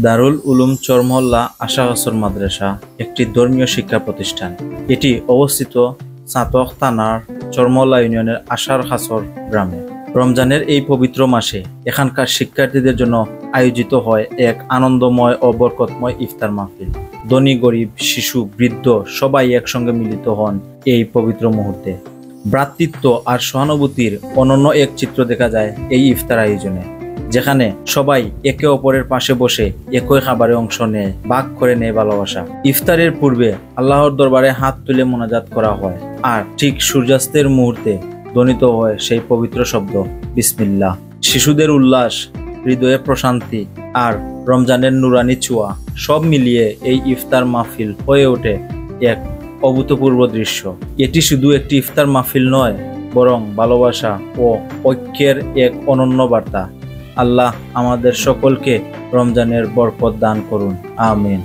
দারুল উলুম চরমহল্লা আশা হাসর মাদ্রাসা একটি ধর্মীয় শিক্ষা প্রতিষ্ঠান। এটি অবস্থিত চাতক থানার চরমহল্লা ইউনিয়নের আশার হাসর গ্রামে। রমজানের এই পবিত্র মাসে এখানকার শিক্ষার্থীদের জন্য আয়োজিত হয় এক আনন্দময় ও বরকতময় ইফতার মাহফিল। ধনী গরিব শিশু বৃদ্ধ সবাই একসঙ্গে মিলিত হন এই পবিত্র মুহূর্তে। ভ্রাতৃত্ব আর সহানুভূতির অনন্য এক চিত্র দেখা যায় এই ইফতার আয়োজনে, যেখানে সবাই একে অপরের পাশে বসে একই খাবারে অংশ নেয়, ভাগ করে নেয় ভালোবাসা। ইফতারের পূর্বে আল্লাহর দরবারে হাত তুলে মোনাজাত করা হয়, আর ঠিক সূর্যাস্তের মুহূর্তে ধ্বনিত হয় সেই পবিত্র শব্দ বিসমিল্লাহ। শিশুদের উল্লাস, হৃদয়ে প্রশান্তি আর রমজানের নুরানি ছোঁয়া সব মিলিয়ে এই ইফতার মাহফিল হয়ে ওঠে এক অভূতপূর্ব দৃশ্য। এটি শুধু একটি ইফতার মাহফিল নয়, বরং ভালোবাসা ও ঐক্যের এক অনন্য বার্তা। আল্লাহ আমাদের সকলকে রমজানের বরকত দান করুন, আমিন।